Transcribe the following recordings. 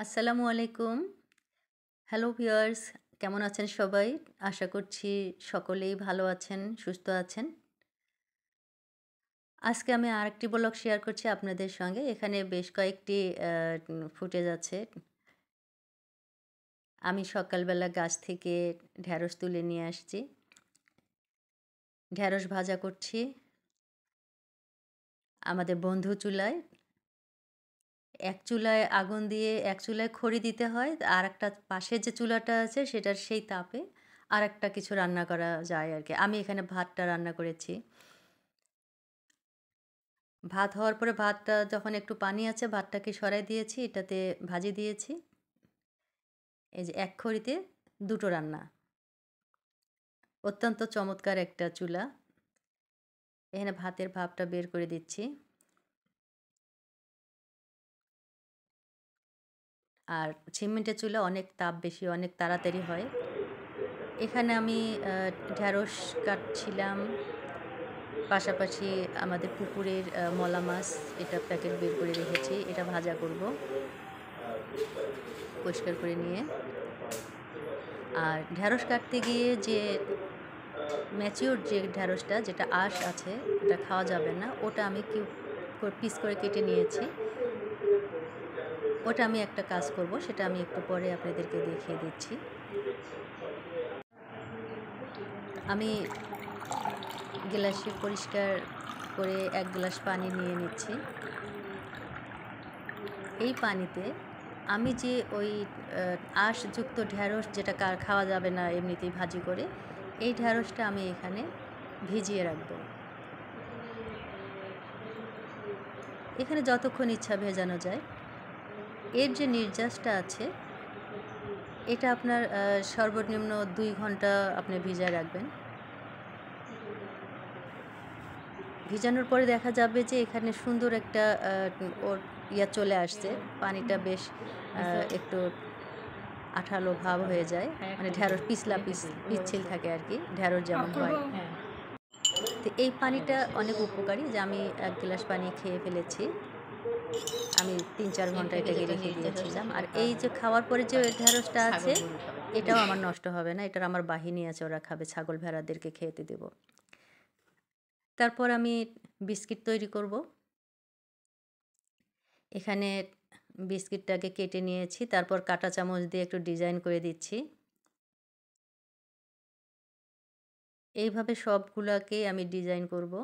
আসসালামু আলাইকুম। Hello viewers, কেমন আছেন সবাই? আশা করছি সকলেই ভালো আছেন, সুস্থ আছেন। আজকে আমি আরেকটি ব্লগ শেয়ার করছি আপনাদের সঙ্গে। এখানে বেশ কয়েকটি ফুটেজ আছে। আমি সকালবেলা গাছ থেকে ঢ্যাঁড়স তুলে নিয়ে আসছি। ঢ্যাঁড়স ভাজা করছি আমাদের বন্ধু চুলায়। এক চুলায় আগুন দিয়ে এক চুলায় খড়ি দিতে হয়। আরেকটা পাশে যে চুলাটা আছে সেটার সেই তাপে আরেকটা কিছু রান্না করা যায় আরকি। আমি এখানে ভাতটা রান্না করেছি। ভাত হওয়ার পরে ভাতটা যখন একটু পানি আছে ভাতটাকে সরাই দিয়েছি, এটাতে ভাজি দিয়েছি। এই যে এক খড়িতে ২ টো রান্না। অত্যন্ত চমৎকার একটা চুলা। এখানে ভাতের ভাপটা বের করে দিচ্ছি। আর সিমেন্টের চুলা অনেক তাপ বেশি, অনেক তাড়াতাড়ি হয়। এখানে আমি ঢ্যাঁড়স কাটছিলাম। পাশাপাশি আমাদের পুকুরের মলা মাছ, এটা প্যাকেট বের করে রেখেছি। এটা ভাজা করব পরিষ্কার করে নিয়ে। আর ঢ্যাঁড়স কাটতে গিয়ে যে ম্যাচিউর যে ঢ্যাঁড়সটা যেটা আঁশ আছে, ওটা খাওয়া যাবে না। ওটা আমি পিস করে কেটে নিয়েছি। ওটা আমি একটা কাজ করব, সেটা আমি একটু পরে আপনাদেরকে দেখিয়ে দিচ্ছি। আমি গ্লাসে পরিষ্কার করে ১ গ্লাস পানি নিয়ে নিচ্ছি। এই পানিতে আমি যে ওই আঁশযুক্ত ঢ্যাঁড়স যেটা খাওয়া যাবে না এমনিতেই ভাজি করে, এই ঢ্যাঁড়সটা আমি এখানে ভিজিয়ে রাখব। এখানে যতক্ষণ ইচ্ছা ভেজানো যায়। এর যে নির্যাসটা আছে, এটা আপনার সর্বনিম্ন ২ ঘন্টা আপনি ভিজায় রাখবেন। ভিজানোর পরে দেখা যাবে যে এখানে সুন্দর একটা ওর চলে আসছে। পানিটা বেশ একটু আঠালো ভাব হয়ে যায়। মানে ঢ্যাঁড়স পিচ্ছিল থাকে আরকি, ঢ্যাঁড়স যেমন হয়। তো এই পানিটা অনেক উপকারী, যে আমি ১ গ্লাস পানি খেয়ে ফেলেছি। আমি ৩-৪ ঘন্টা এটাকে রেখে দিয়েছিলাম। আর এই যে খাওয়ার পরে যে ঢ্যাঁড়সটা আছে, এটাও আমার নষ্ট হবে না। এটার আমার বাহিনী আছে, ওরা খাবে, ছাগল ভেড়াদেরকে খেতে দেব। তারপর আমি বিস্কিট তৈরি করব। এখানে বিস্কিটটাকে কেটে নিয়েছি। তারপর কাঁটা চামচ দিয়ে একটু ডিজাইন করে দিচ্ছি। এইভাবে সবগুলাকেই আমি ডিজাইন করব।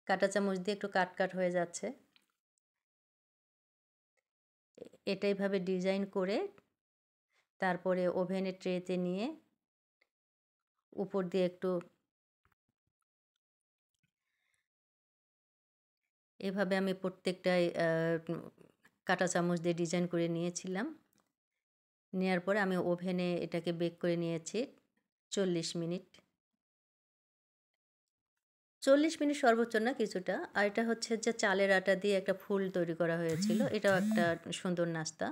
কাঁটা চামচ দিয়ে একটু কাট হয়ে যাচ্ছে। এটা এভাবে ডিজাইন করে তারপরে ওভেনের ট্রেতে নিয়ে উপর দিয়ে একটু এভাবে আমি প্রত্যেকটাই কাঁটা চামচ দিয়ে ডিজাইন করে নিয়েছিলাম। নেয়ার পরে আমি ওভেনে এটাকে বেক করে নিয়েছি ৪০ মিনিট। ৪০ মিনিট সর্বোচ্চ না, কিছুটা। আর এটা হচ্ছে যে চালের আটা দিয়ে একটা ফুল তৈরি করা হয়েছিল। এটাও একটা সুন্দর নাস্তা।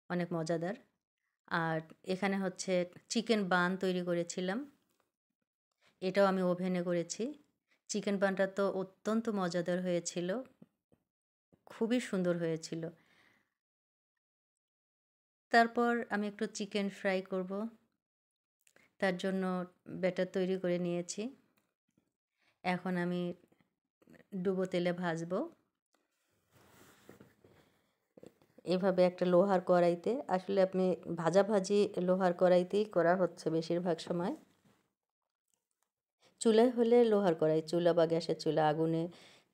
অনেক মজাদার। আর এখানে হচ্ছে চিকেন বান তৈরি করেছিলাম। এটাও আমি ওভেনে করেছি। চিকেন বানটা তো অত্যন্ত মজাদার হয়েছিল। খুবই সুন্দর হয়েছিল। তারপর আমি একটু চিকেন ফ্রাই করব। তার জন্য ব্যাটার তৈরি করে নিয়েছি। এখন আমি ডুবো তেলে ভাজবো। এভাবে একটা লোহার কড়াইতে, আসলে আপনি ভাজাভাজি লোহার কড়াইতেই করা হচ্ছে বেশিরভাগ সময়। চুলায় হলে লোহার কড়াই, চুলা বা গ্যাসের চুলা, আগুনে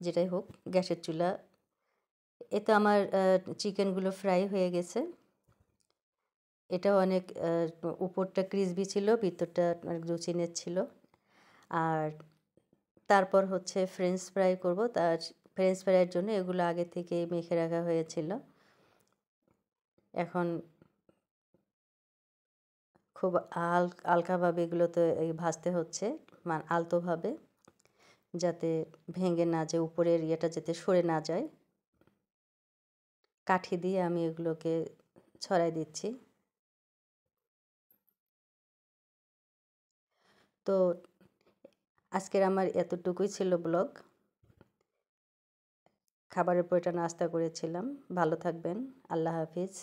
যেটাই হোক, গ্যাসের চুলা। এতে আমার চিকেনগুলো ফ্রাই হয়ে গেছে। এটাও অনেক উপরটা ক্রিসপি ছিল, ভিতরটা অনেক জুচিনেস ছিল। আর তারপর হচ্ছে ফ্রেঞ্চ ফ্রাই করব। ফ্রেঞ্চ ফ্রাইয়ের জন্য এগুলো আগে থেকে মেখে রাখা হয়েছিল। এখন খুব হালকাভাবে এগুলোতে ভাজতে হচ্ছে, আলতোভাবে, যাতে ভেঙে না যায়, উপরের যাতে সরে না যায়। কাঠি দিয়ে আমি এগুলোকে ছড়াই দিচ্ছি। তো আজকের আমার এতটুকুই ছিল ব্লগ। খাবারের পর এটা নাস্তা করেছিলাম। ভালো থাকবেন। আল্লাহ হাফিজ।